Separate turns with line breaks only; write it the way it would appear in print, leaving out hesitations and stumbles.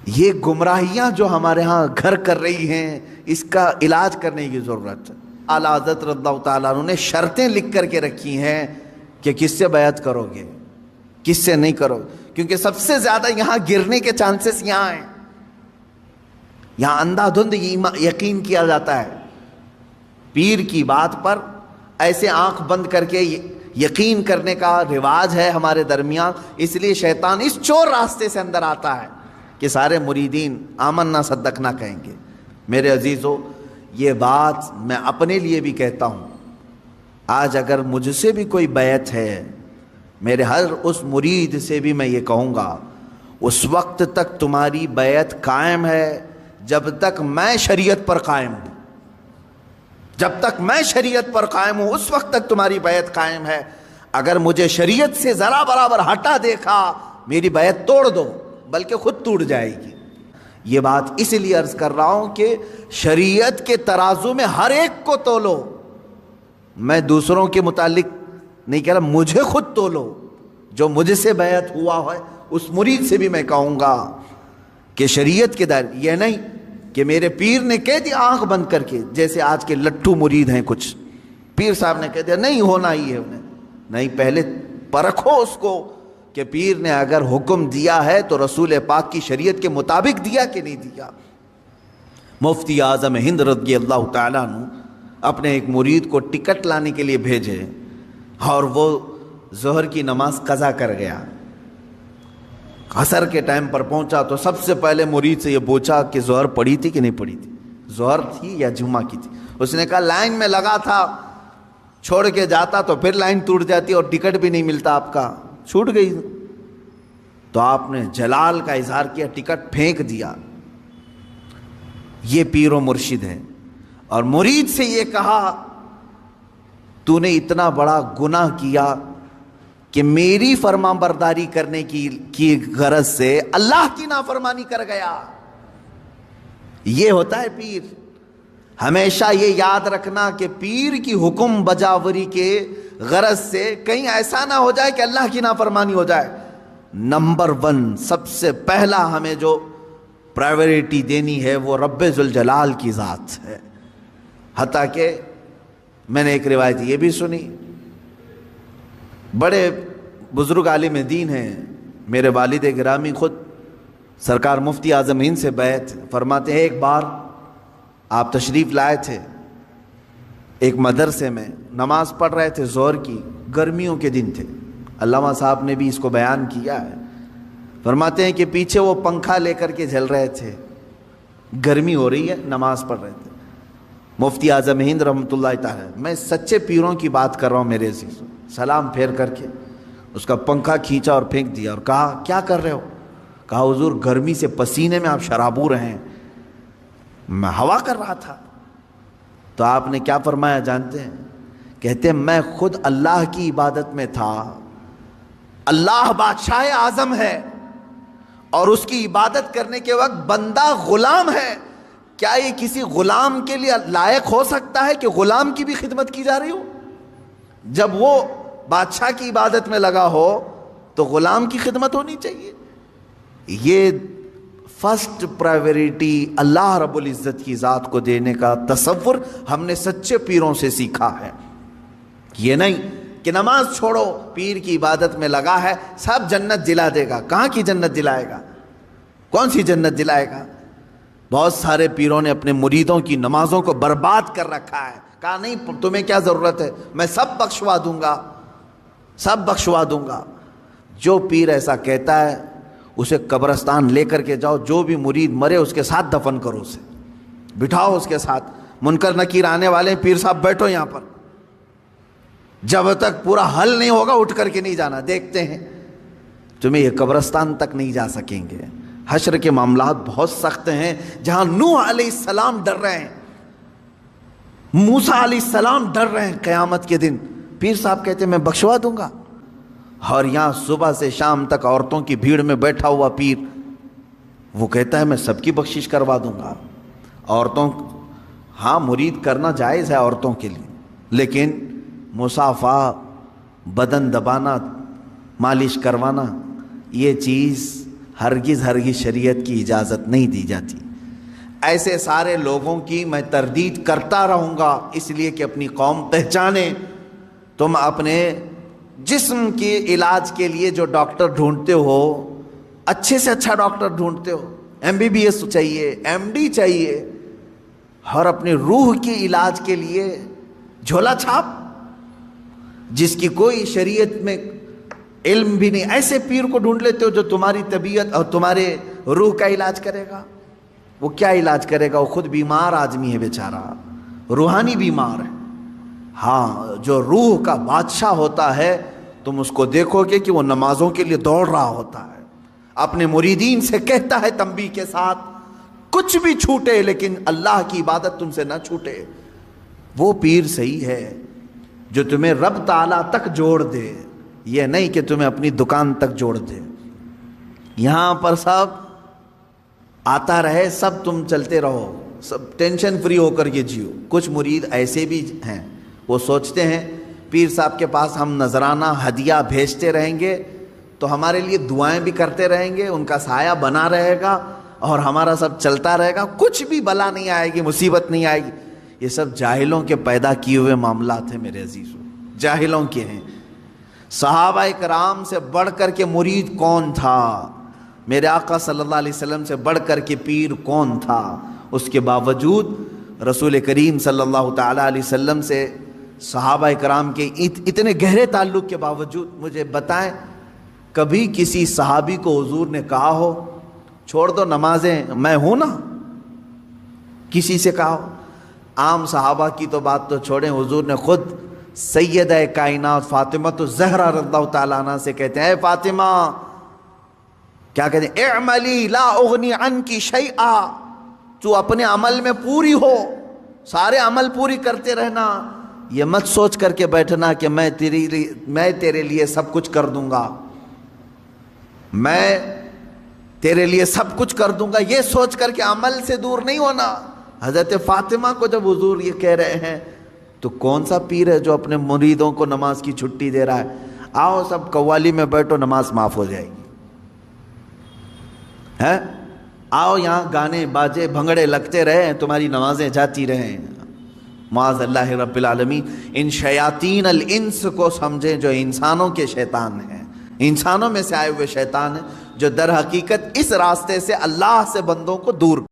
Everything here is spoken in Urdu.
یہ گمراہیاں جو ہمارے ہاں گھر کر رہی ہیں، اس کا علاج کرنے کی ضرورت ہے۔ اعلیٰ حضرت رضی اللہ تعالیٰ عنہ نے شرطیں لکھ کر کے رکھی ہیں کہ کس سے بیعت کرو گے، کس سے نہیں کرو، کیونکہ سب سے زیادہ یہاں گرنے کے چانسز یہاں ہیں۔ یہاں اندھا دھند یقین کیا جاتا ہے، پیر کی بات پر ایسے آنکھ بند کر کے یقین کرنے کا رواج ہے ہمارے درمیان۔ اس لیے شیطان اس چور راستے سے اندر آتا ہے کہ سارے مریدین آمنا صدقنا کہیں گے۔ میرے عزیزو، یہ بات میں اپنے لیے بھی کہتا ہوں، آج اگر مجھ سے بھی کوئی بیعت ہے، میرے ہر اس مرید سے بھی میں یہ کہوں گا، اس وقت تک تمہاری بیعت قائم ہے جب تک میں شریعت پر قائم ہوں۔ جب تک میں شریعت پر قائم ہوں اس وقت تک تمہاری بیعت قائم ہے۔ اگر مجھے شریعت سے ذرا برابر ہٹا دیکھا، میری بیعت توڑ دو، بلکہ خود ٹوٹ جائے گی۔ یہ بات اس لیے عرض کر رہا ہوں کہ شریعت کے ترازو میں ہر ایک کو تولو۔ میں دوسروں کے متعلق نہیں کہہ رہا، مجھے خود تولو۔ جو مجھ سے بیعت ہوا ہے اس مرید سے بھی میں کہوں گا کہ شریعت کے دائرے، یہ نہیں کہ میرے پیر نے کہہ دیا آنکھ بند کر کے، جیسے آج کے لٹھو مرید ہیں کچھ، پیر صاحب نے کہہ دیا نہیں ہونا ہی ہے انہیں، نہیں، پہلے پرکھو اس کو کہ پیر نے اگر حکم دیا ہے تو رسول پاک کی شریعت کے مطابق دیا کہ نہیں دیا۔ مفتی اعظم ہند رضی اللہ تعالیٰ عنہ اپنے ایک مرید کو ٹکٹ لانے کے لیے بھیجے، اور وہ ظہر کی نماز قضا کر گیا۔ عصر کے ٹائم پر پہنچا تو سب سے پہلے مرید سے یہ پوچھا کہ ظہر پڑھی تھی کہ نہیں پڑھی تھی، ظہر تھی یا جمعہ کی تھی؟ اس نے کہا لائن میں لگا تھا، چھوڑ کے جاتا تو پھر لائن ٹوٹ جاتی اور ٹکٹ بھی نہیں ملتا، آپ کا چھوٹ گئی۔ تو آپ نے جلال کا اظہار کیا، ٹکٹ پھینک دیا۔ یہ پیر و مرشد ہے۔ اور مرید سے یہ کہا تو نے اتنا بڑا گناہ کیا کہ میری فرما برداری کرنے کی غرض سے اللہ کی نافرمانی کر گیا۔ یہ ہوتا ہے پیر۔ ہمیشہ یہ یاد رکھنا کہ پیر کی حکم بجاوری کے غرض سے کہیں ایسا نہ ہو جائے کہ اللہ کی نافرمانی ہو جائے۔ نمبر 1 سب سے پہلا ہمیں جو پرائیورٹی دینی ہے وہ رب ذوالجلال کی ذات ہے۔ حتیٰ کہ میں نے ایک روایت یہ بھی سنی، بڑے بزرگ عالم دین ہیں، میرے والد گرامی خود سرکار مفتی اعظم ہند سے بیعت فرماتے ہیں، ایک بار آپ تشریف لائے تھے ایک مدرسے میں، نماز پڑھ رہے تھے ظہر کی، گرمیوں کے دن تھے، علامہ صاحب نے بھی اس کو بیان کیا ہے۔ فرماتے ہیں کہ پیچھے وہ پنکھا لے کر کے جل رہے تھے، گرمی ہو رہی ہے، نماز پڑھ رہے تھے۔ مفتی اعظم ہند رحمۃ اللہ تعالی، میں سچے پیروں کی بات کر رہا ہوں میرے عزیز، سلام پھیر کر کے اس کا پنکھا کھینچا اور پھینک دیا اور کہا کیا کر رہے ہو؟ کہا حضور گرمی سے پسینے میں آپ شرابور ہیں، میں ہوا کر رہا تھا۔ تو آپ نے کیا فرمایا جانتے ہیں؟ کہتے ہیں میں خود اللہ کی عبادت میں تھا، اللہ بادشاہ اعظم ہے اور اس کی عبادت کرنے کے وقت بندہ غلام ہے، کیا یہ کسی غلام کے لیے لائق ہو سکتا ہے کہ غلام کی بھی خدمت کی جا رہی ہو؟ جب وہ بادشاہ کی عبادت میں لگا ہو تو غلام کی خدمت ہونی چاہیے۔ یہ فرسٹ پرائیورٹی اللہ رب العزت کی ذات کو دینے کا تصور ہم نے سچے پیروں سے سیکھا ہے۔ یہ نہیں کہ نماز چھوڑو، پیر کی عبادت میں لگا ہے، سب جنت دلا دے گا۔ کہاں کی جنت دلائے گا؟ کون سی جنت دلائے گا؟ بہت سارے پیروں نے اپنے مریدوں کی نمازوں کو برباد کر رکھا ہے، کہا نہیں تمہیں کیا ضرورت ہے، میں سب بخشوا دوں گا، سب بخشوا دوں گا۔ جو پیر ایسا کہتا ہے اسے قبرستان لے کر کے جاؤ، جو بھی مرید مرے اس کے ساتھ دفن کرو، اسے بٹھاؤ اس کے ساتھ۔ منکر نکیر آنے والے پیر صاحب بیٹھو یہاں پر، جب تک پورا حل نہیں ہوگا اٹھ کر کے نہیں جانا، دیکھتے ہیں تمہیں یہ قبرستان تک نہیں جا سکیں گے۔ حشر کے معاملات بہت سخت ہیں، جہاں نوح علیہ السلام ڈر رہے ہیں، موسیٰ علیہ السلام ڈر رہے ہیں قیامت کے دن، پیر صاحب کہتے ہیں میں بخشوا دوں گا۔ اور یہاں صبح سے شام تک عورتوں کی بھیڑ میں بیٹھا ہوا پیر، وہ کہتا ہے میں سب کی بخشش کروا دوں گا۔ عورتوں، ہاں مرید کرنا جائز ہے عورتوں کے لیے، لیکن مصافحہ، بدن دبانا، مالش کروانا، یہ چیز ہرگز ہرگز شریعت کی اجازت نہیں دی جاتی۔ ایسے سارے لوگوں کی میں تردید کرتا رہوں گا، اس لیے کہ اپنی قوم پہچانے۔ تم اپنے جسم کے علاج کے لیے جو ڈاکٹر ڈھونڈتے ہو، اچھے سے اچھا ڈاکٹر ڈھونڈتے ہو، MBBS چاہیے، MD چاہیے، اور اپنے روح کے علاج کے لیے جھولا چھاپ، جس کی کوئی شریعت میں علم بھی نہیں، ایسے پیر کو ڈھونڈ لیتے ہو جو تمہاری طبیعت اور تمہارے روح کا علاج کرے گا۔ وہ کیا علاج کرے گا؟ وہ خود بیمار آدمی ہے بیچارہ، روحانی بیمار ہے۔ ہاں، جو روح کا بادشاہ ہوتا ہے، تم اس کو دیکھو گے کہ وہ نمازوں کے لیے دوڑ رہا ہوتا ہے، اپنے مریدین سے کہتا ہے تنبیہ کے ساتھ، کچھ بھی چھوٹے لیکن اللہ کی عبادت تم سے نہ چھوٹے۔ وہ پیر صحیح ہے جو تمہیں رب تعالیٰ تک جوڑ دے، یہ نہیں کہ تمہیں اپنی دکان تک جوڑ دے۔ یہاں پر سب آتا رہے، سب تم چلتے رہو، سب ٹینشن فری ہو کر کے جیو۔ کچھ مرید ایسے بھی ہیں، وہ سوچتے ہیں پیر صاحب کے پاس ہم نذرانہ ہدیہ بھیجتے رہیں گے تو ہمارے لیے دعائیں بھی کرتے رہیں گے، ان کا سایہ بنا رہے گا اور ہمارا سب چلتا رہے گا، کچھ بھی بلا نہیں آئے گی، مصیبت نہیں آئے گی۔ یہ سب جاہلوں کے پیدا کیے ہوئے معاملات ہیں میرے عزیزوں، جاہلوں کے ہیں۔ صحابہ کرام سے بڑھ کر کے مرید کون تھا؟ میرے آقا صلی اللہ علیہ وسلم سے بڑھ کر کے پیر کون تھا؟ اس کے باوجود رسول کریم صلی اللہ تعالیٰ علیہ وسلم سے صحابہ کرام کے اتنے گہرے تعلق کے باوجود مجھے بتائیں کبھی کسی صحابی کو حضور نے کہا ہو چھوڑ دو نمازیں، میں ہوں نا؟ کسی سے کہا ہو؟ عام صحابہ کی تو بات تو چھوڑیں، حضور نے خود سیدہ کائنات فاطمہ الزہرا رضی اللہ تعالیٰ عنہ سے کہتے ہیں، اے فاطمہ، کیا کہتے ہیں؟ اعملی لا اغنی عنکی شیئا، تو اپنے عمل میں پوری ہو، سارے عمل پوری کرتے رہنا، یہ مت سوچ کر کے بیٹھنا کہ میں تیرے لیے سب کچھ کر دوں گا، میں تیرے لیے سب کچھ کر دوں گا، یہ سوچ کر کے عمل سے دور نہیں ہونا۔ حضرت فاطمہ کو جب حضور یہ کہہ رہے ہیں تو کون سا پیر ہے جو اپنے مریدوں کو نماز کی چھٹی دے رہا ہے؟ آؤ سب قوالی میں بیٹھو، نماز معاف ہو جائے گی، ہے؟ آؤ یہاں گانے باجے بھنگڑے لگتے رہیں، تمہاری نمازیں جاتی رہیں۔ معاذ اللہ رب العالمین، ان شیاطین الانس کو سمجھیں جو انسانوں کے شیطان ہیں، انسانوں میں سے آئے ہوئے شیطان ہیں، جو در حقیقت اس راستے سے اللہ سے بندوں کو دور